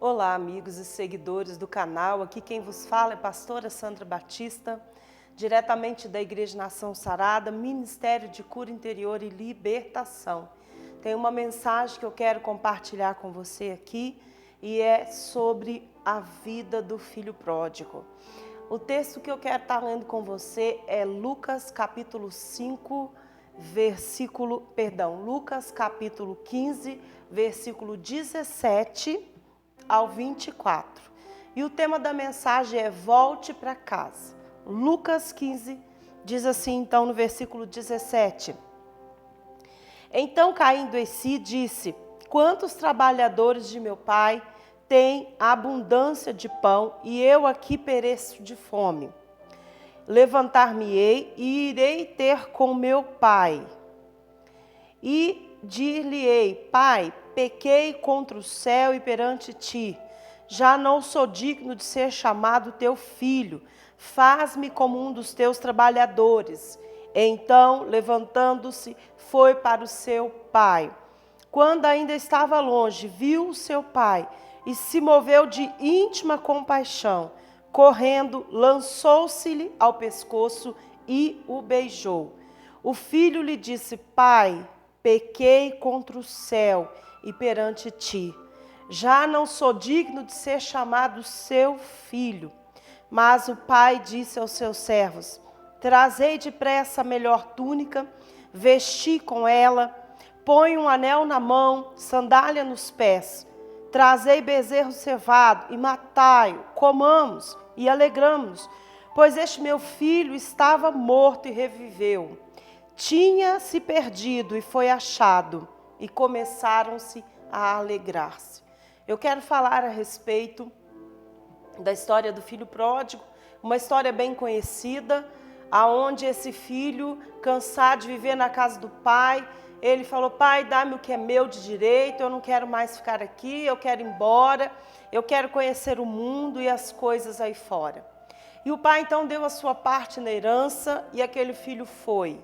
Olá, amigos e seguidores do canal. Aqui quem vos fala é a pastora Sandra Batista, diretamente da Igreja Nação Sarada, Ministério de Cura Interior e Libertação. Tem uma mensagem que eu quero compartilhar com você aqui e é sobre a vida do filho pródigo. O texto que eu quero estar lendo com você é Lucas capítulo 15, versículo 17 ao 24. E o tema da mensagem é volte para casa. Lucas 15 diz assim, então, no versículo 17. Então, caindo em si, disse: quantos trabalhadores de meu pai têm abundância de pão e eu aqui pereço de fome? Levantar-me-ei e irei ter com meu pai. E dir-lhe-ei: Pai, pequei contra o céu e perante ti. Já não sou digno de ser chamado teu filho. Faz-me como um dos teus trabalhadores. Então, levantando-se, foi para o seu pai. Quando ainda estava longe, viu o seu pai e se moveu de íntima compaixão. Correndo, lançou-se-lhe ao pescoço e o beijou. O filho lhe disse: Pai, pequei contra o céu e perante ti. Já não sou digno de ser chamado seu filho. Mas o pai disse aos seus servos: trazei depressa a melhor túnica, vesti com ela, põe um anel na mão, sandália nos pés. Trazei bezerro cevado e matai-o, comamos e alegramos-nos, pois este meu filho estava morto e reviveu. Tinha se perdido e foi achado, e começaram-se a alegrar-se. Eu quero falar a respeito da história do filho pródigo, uma história bem conhecida, aonde esse filho, cansado de viver na casa do pai, ele falou: pai, dá-me o que é meu de direito, eu não quero mais ficar aqui, eu quero ir embora, eu quero conhecer o mundo e as coisas aí fora. E o pai então deu a sua parte na herança e aquele filho foi.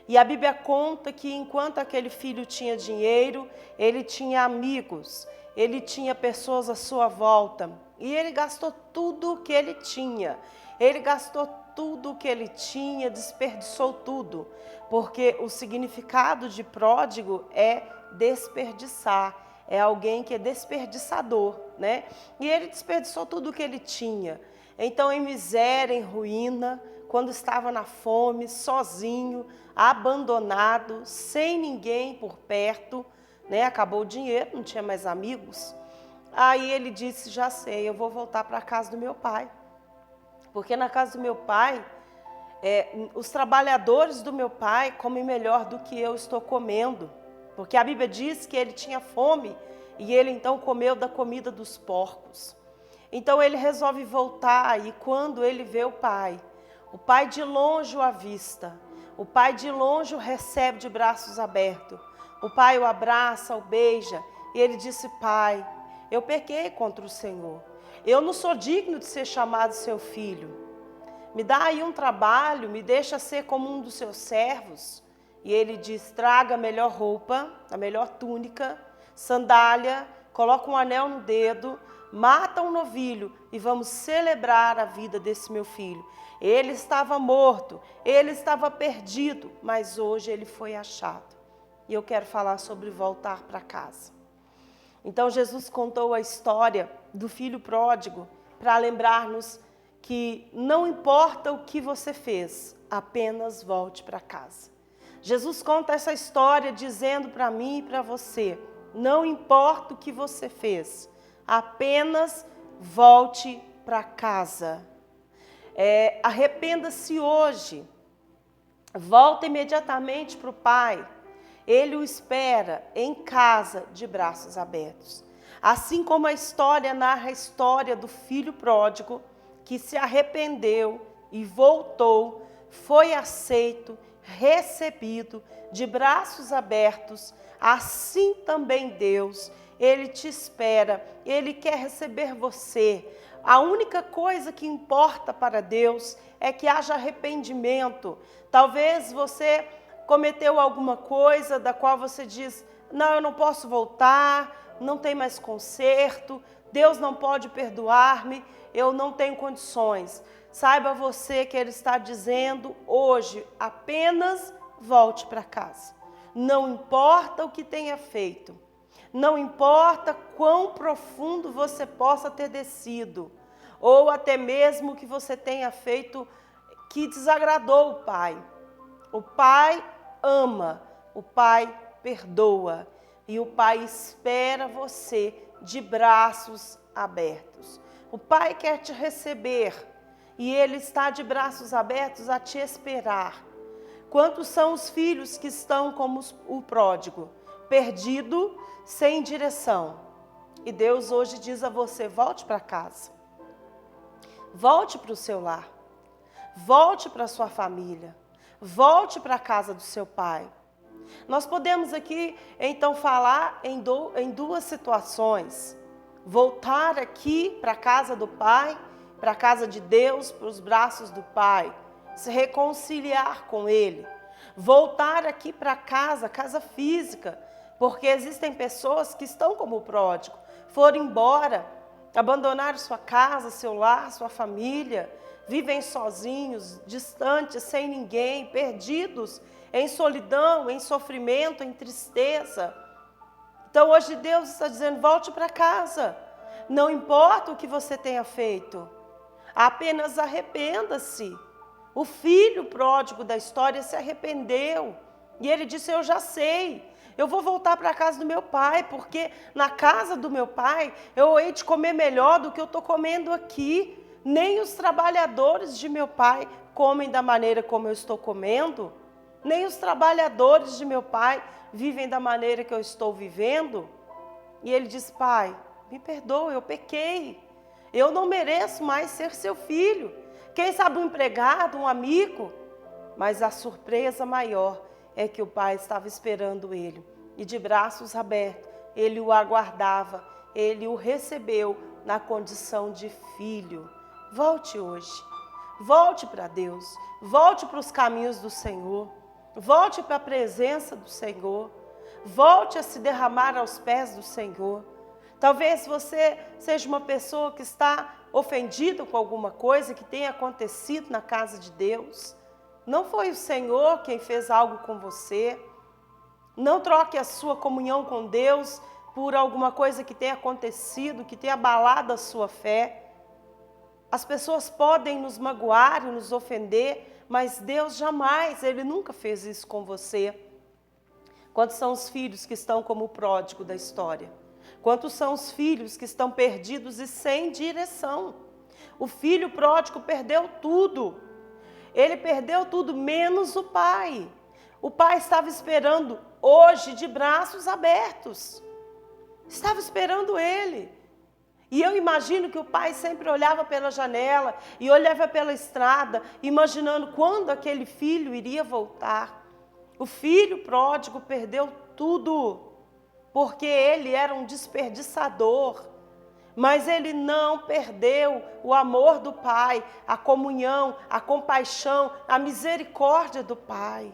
E a Bíblia conta que enquanto aquele filho tinha dinheiro, ele tinha amigos, ele tinha pessoas à sua volta. E ele gastou tudo o que ele tinha. Ele gastou tudo o que ele tinha, desperdiçou tudo. Porque o significado de pródigo é desperdiçar. É alguém que é desperdiçador, né? E ele desperdiçou tudo o que ele tinha. Então, em miséria, em ruína, quando estava na fome, sozinho, abandonado, sem ninguém por perto, né? Acabou o dinheiro, não tinha mais amigos. Aí ele disse: já sei, eu vou voltar para a casa do meu pai. Porque na casa do meu pai, os trabalhadores do meu pai comem melhor do que eu estou comendo. Porque a Bíblia diz que ele tinha fome e ele então comeu da comida dos porcos. Então ele resolve voltar e quando ele vê o pai de longe o avista, o pai de longe o recebe de braços abertos. O pai o abraça, o beija e ele disse: pai, eu pequei contra o Senhor. Eu não sou digno de ser chamado seu filho. Me dá aí um trabalho, me deixa ser como um dos seus servos. E ele diz: traga a melhor roupa, a melhor túnica, sandália, coloca um anel no dedo, mata um novilho e vamos celebrar a vida desse meu filho. Ele estava morto, ele estava perdido, mas hoje ele foi achado. E eu quero falar sobre voltar para casa. Então Jesus contou a história do filho pródigo para lembrar-nos que não importa o que você fez, apenas volte para casa. Jesus conta essa história dizendo para mim e para você: não importa o que você fez, apenas volte para casa. Arrependa-se hoje, volta imediatamente para o Pai. Ele o espera em casa de braços abertos. Assim como a história narra a história do filho pródigo que se arrependeu e voltou, foi aceito, recebido de braços abertos, assim também Deus, Ele te espera, Ele quer receber você. A única coisa que importa para Deus é que haja arrependimento. Talvez você cometeu alguma coisa da qual você diz: não, eu não posso voltar, não tem mais conserto, Deus não pode perdoar-me, eu não tenho condições. Saiba você que Ele está dizendo hoje, apenas volte para casa. Não importa o que tenha feito, não importa quão profundo você possa ter descido, ou até mesmo o que você tenha feito que desagradou o Pai. O Pai ama, o Pai perdoa e o Pai espera você de braços abertos. O Pai quer te receber e Ele está de braços abertos a te esperar. Quantos são os filhos que estão como o pródigo, perdido, sem direção? E Deus hoje diz a você, volte para casa. Volte para o seu lar. Volte para a sua família. Volte para a casa do seu pai. Nós podemos aqui, então, falar em duas situações. Voltar aqui para a casa do pai, para a casa de Deus, para os braços do pai. Se reconciliar com Ele. Voltar aqui para casa, casa física, porque existem pessoas que estão como o pródigo, foram embora, abandonaram sua casa, seu lar, sua família, vivem sozinhos, distantes, sem ninguém, perdidos, em solidão, em sofrimento, em tristeza. Então hoje Deus está dizendo, volte para casa, não importa o que você tenha feito, apenas arrependa-se. O filho pródigo da história se arrependeu e ele disse, eu já sei, eu vou voltar para a casa do meu pai, porque na casa do meu pai eu hei de comer melhor do que eu estou comendo aqui. Nem os trabalhadores de meu pai comem da maneira como eu estou comendo, nem os trabalhadores de meu pai vivem da maneira que eu estou vivendo. E ele diz, pai, me perdoa, eu pequei, eu não mereço mais ser seu filho. Quem sabe um empregado, um amigo, mas a surpresa maior é que o pai estava esperando ele e de braços abertos ele o aguardava, ele o recebeu na condição de filho. Volte hoje, volte para Deus, volte para os caminhos do Senhor, volte para a presença do Senhor, volte a se derramar aos pés do Senhor. Talvez você seja uma pessoa que está ofendido com alguma coisa que tenha acontecido na casa de Deus. Não foi o Senhor quem fez algo com você. Não troque a sua comunhão com Deus por alguma coisa que tenha acontecido, que tenha abalado a sua fé. As pessoas podem nos magoar e nos ofender, mas Deus jamais, Ele nunca fez isso com você. Quantos são os filhos que estão como o pródigo da história? Quantos são os filhos que estão perdidos e sem direção? O filho pródigo perdeu tudo. Ele perdeu tudo, menos o pai. O pai estava esperando hoje de braços abertos. Estava esperando ele. E eu imagino que o pai sempre olhava pela janela e olhava pela estrada, imaginando quando aquele filho iria voltar. O filho pródigo perdeu tudo, porque ele era um desperdiçador, mas ele não perdeu o amor do Pai, a comunhão, a compaixão, a misericórdia do Pai.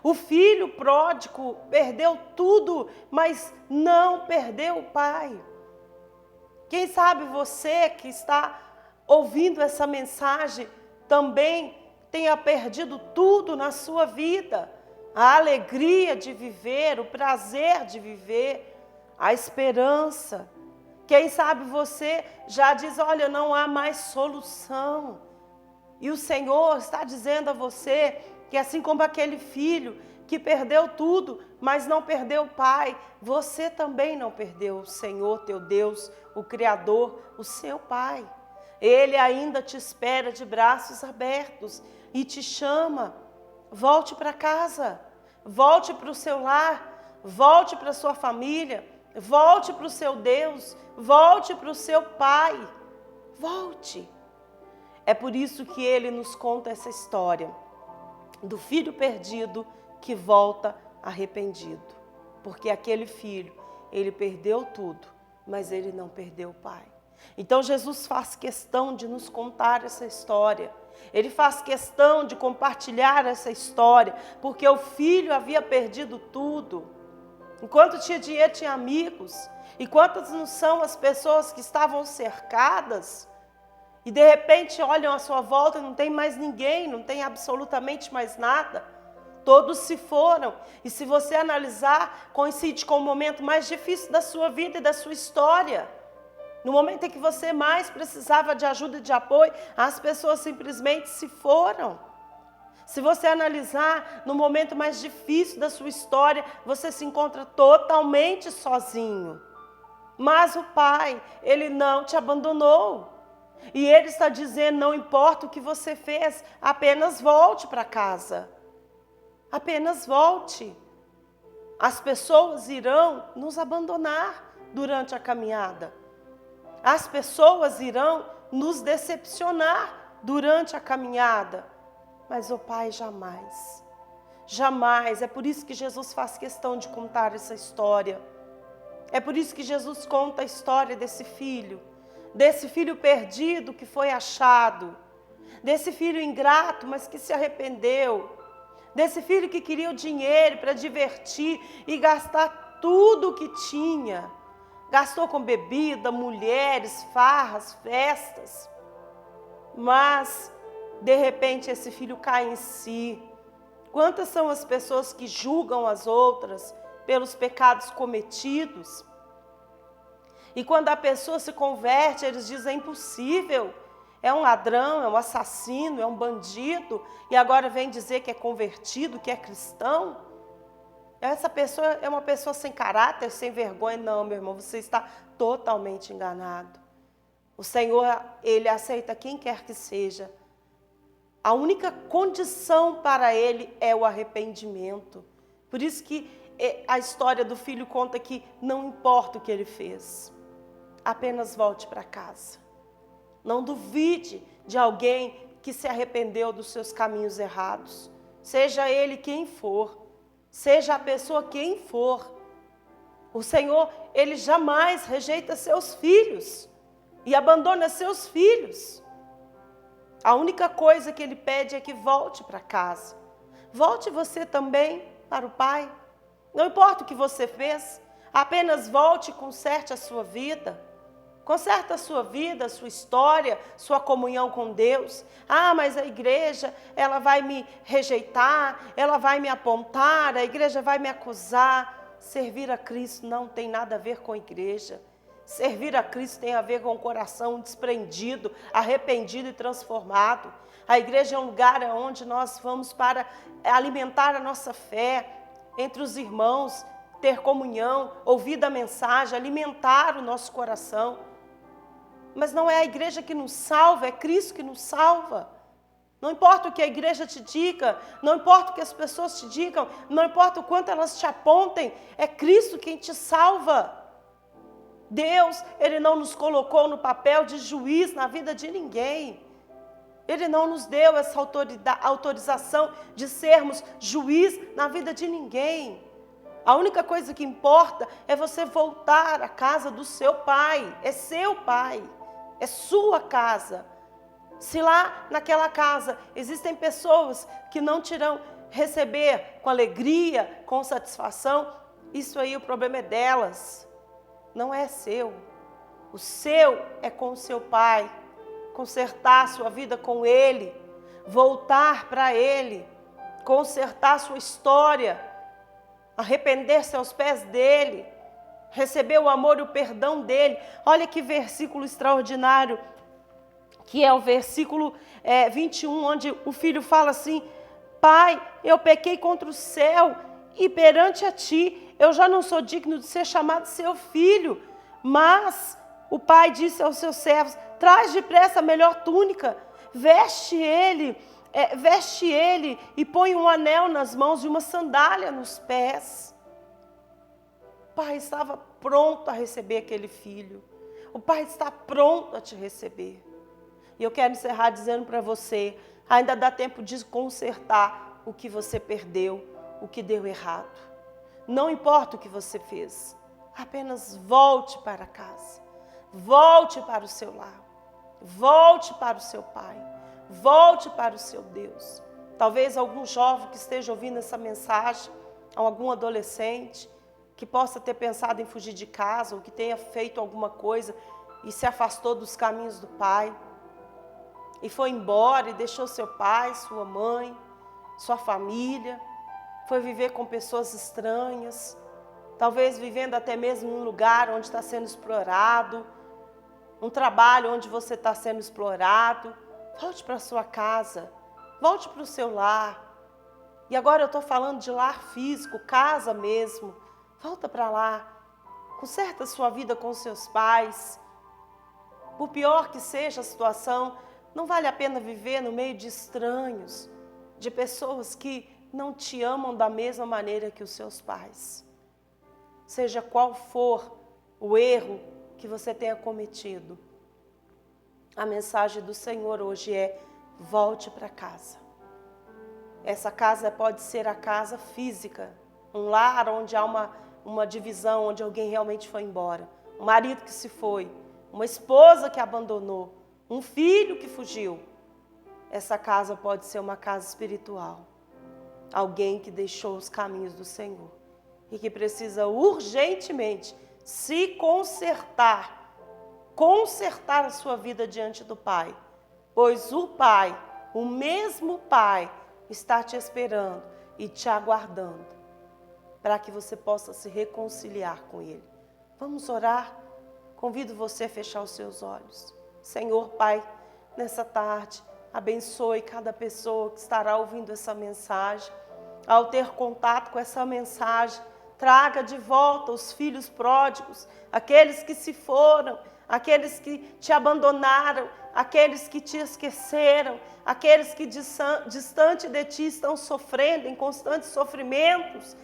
O filho pródigo perdeu tudo, mas não perdeu o Pai. Quem sabe você que está ouvindo essa mensagem também tenha perdido tudo na sua vida. A alegria de viver, o prazer de viver, a esperança. Quem sabe você já diz, olha, não há mais solução. E o Senhor está dizendo a você que assim como aquele filho que perdeu tudo, mas não perdeu o pai, você também não perdeu o Senhor, teu Deus, o Criador, o seu Pai. Ele ainda te espera de braços abertos e te chama. Volte para casa, volte para o seu lar, volte para a sua família, volte para o seu Deus, volte para o seu Pai, volte. É por isso que ele nos conta essa história do filho perdido que volta arrependido. Porque aquele filho, ele perdeu tudo, mas ele não perdeu o pai. Então Jesus faz questão de nos contar essa história. Ele faz questão de compartilhar essa história, porque o filho havia perdido tudo. Enquanto tinha dinheiro, tinha amigos. E quantas não são as pessoas que estavam cercadas e de repente olham à sua volta e não tem mais ninguém, não tem absolutamente mais nada. Todos se foram. E se você analisar, coincide com o momento mais difícil da sua vida e da sua história. No momento em que você mais precisava de ajuda e de apoio, as pessoas simplesmente se foram. Se você analisar, no momento mais difícil da sua história, você se encontra totalmente sozinho. Mas o Pai, Ele não te abandonou. E Ele está dizendo, não importa o que você fez, apenas volte para casa. Apenas volte. As pessoas irão nos abandonar durante a caminhada. As pessoas irão nos decepcionar durante a caminhada. Mas o Pai jamais, jamais. É por isso que Jesus faz questão de contar essa história. É por isso que Jesus conta a história desse filho perdido que foi achado, desse filho ingrato, mas que se arrependeu, desse filho que queria o dinheiro para divertir e gastar tudo o que tinha. Gastou com bebida, mulheres, farras, festas. Mas, de repente, esse filho cai em si. Quantas são as pessoas que julgam as outras pelos pecados cometidos? E quando a pessoa se converte, eles dizem, é impossível. É um ladrão, é um assassino, é um bandido. E agora vem dizer que é convertido, que é cristão. Essa pessoa é uma pessoa sem caráter, sem vergonha. Não, meu irmão, você está totalmente enganado. O Senhor, Ele aceita quem quer que seja. A única condição para Ele é o arrependimento. Por isso que a história do filho conta que não importa o que ele fez. Apenas volte para casa. Não duvide de alguém que se arrependeu dos seus caminhos errados. Seja ele quem for. Seja a pessoa quem for. O Senhor, Ele jamais rejeita seus filhos. E abandona seus filhos. A única coisa que Ele pede é que volte para casa. Volte você também para o Pai. Não importa o que você fez. Apenas volte e conserte a sua vida. Conserta a sua vida, a sua história, sua comunhão com Deus. Ah, mas a igreja, ela vai me rejeitar, ela vai me apontar, a igreja vai me acusar. Servir a Cristo não tem nada a ver com a igreja. Servir a Cristo tem a ver com o coração desprendido, arrependido e transformado. A igreja é um lugar onde nós vamos para alimentar a nossa fé entre os irmãos, ter comunhão, ouvir a mensagem, alimentar o nosso coração. Mas não é a igreja que nos salva, é Cristo que nos salva. Não importa o que a igreja te diga, não importa o que as pessoas te digam, não importa o quanto elas te apontem, é Cristo quem te salva. Deus, Ele não nos colocou no papel de juiz na vida de ninguém. Ele não nos deu essa autorização de sermos juiz na vida de ninguém. A única coisa que importa é você voltar à casa do seu pai. É seu pai, é sua casa. Se lá naquela casa existem pessoas que não te irão receber com alegria, com satisfação, isso aí o problema é delas, não é seu. O seu é com o seu pai, consertar a sua vida com ele, voltar para ele, consertar a sua história, arrepender-se aos pés dele, receber o amor e o perdão dele. Olha que versículo extraordinário, que é o versículo 21, onde o filho fala assim: Pai, eu pequei contra o céu e perante a ti, eu já não sou digno de ser chamado seu filho. Mas o pai disse aos seus servos: traz depressa a melhor túnica, veste ele e põe um anel nas mãos e uma sandália nos pés. O pai estava pronto a receber aquele filho. O pai está pronto a te receber. E eu quero encerrar dizendo para você, ainda dá tempo de consertar o que você perdeu, o que deu errado. Não importa o que você fez, apenas volte para casa. Volte para o seu lar. Volte para o seu pai. Volte para o seu Deus. Talvez algum jovem que esteja ouvindo essa mensagem, ou algum adolescente, que possa ter pensado em fugir de casa, ou que tenha feito alguma coisa e se afastou dos caminhos do Pai, e foi embora e deixou seu pai, sua mãe, sua família, foi viver com pessoas estranhas, talvez vivendo até mesmo em um lugar onde está sendo explorado, um trabalho onde você está sendo explorado. Volte para sua casa, volte para o seu lar. E agora eu estou falando de lar físico, casa mesmo. Volta para lá, conserta a sua vida com seus pais. Por pior que seja a situação, não vale a pena viver no meio de estranhos, de pessoas que não te amam da mesma maneira que os seus pais. Seja qual for o erro que você tenha cometido, a mensagem do Senhor hoje é: volte para casa. Essa casa pode ser a casa física, um lar onde há uma divisão, onde alguém realmente foi embora, um marido que se foi, uma esposa que abandonou, um filho que fugiu. Essa casa pode ser uma casa espiritual, alguém que deixou os caminhos do Senhor e que precisa urgentemente se consertar a sua vida diante do Pai, pois o Pai, o mesmo Pai, está te esperando e te aguardando para que você possa se reconciliar com Ele. Vamos orar? Convido você a fechar os seus olhos. Senhor Pai, nessa tarde, abençoe cada pessoa que estará ouvindo essa mensagem. Ao ter contato com essa mensagem, traga de volta os filhos pródigos, aqueles que se foram, aqueles que te abandonaram, aqueles que te esqueceram, aqueles que distante de ti estão sofrendo em constantes sofrimentos.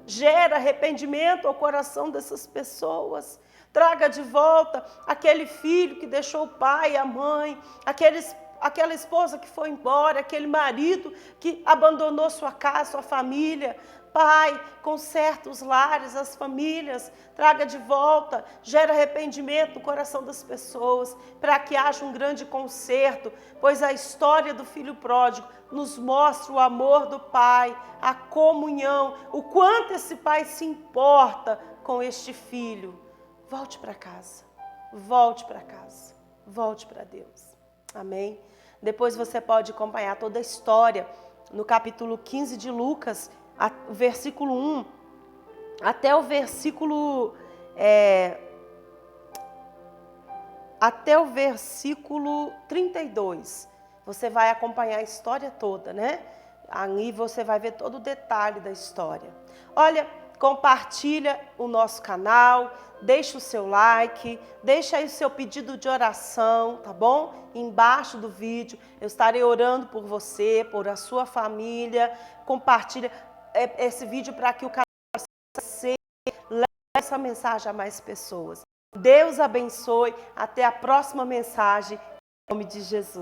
Gera arrependimento ao coração dessas pessoas. Traga de volta aquele filho que deixou o pai e a mãe, aquela esposa que foi embora, aquele marido que abandonou sua casa, sua família. Pai, conserta os lares, as famílias, traga de volta, gera arrependimento no coração das pessoas, para que haja um grande conserto, pois a história do filho pródigo nos mostra o amor do Pai, a comunhão, o quanto esse Pai se importa com este filho. Volte para casa, volte para casa, volte para Deus. Amém? Depois você pode acompanhar toda a história no capítulo 15 de Lucas, o versículo 1 até o versículo 32. Você vai acompanhar a história toda, né? Aí você vai ver todo o detalhe da história. Olha, compartilha o nosso canal, deixa o seu like, deixa aí o seu pedido de oração, tá bom? Embaixo do vídeo, eu estarei orando por você, por a sua família. Compartilha esse vídeo para que o canal leve essa mensagem a mais pessoas. Deus abençoe. Até a próxima mensagem. Em nome de Jesus.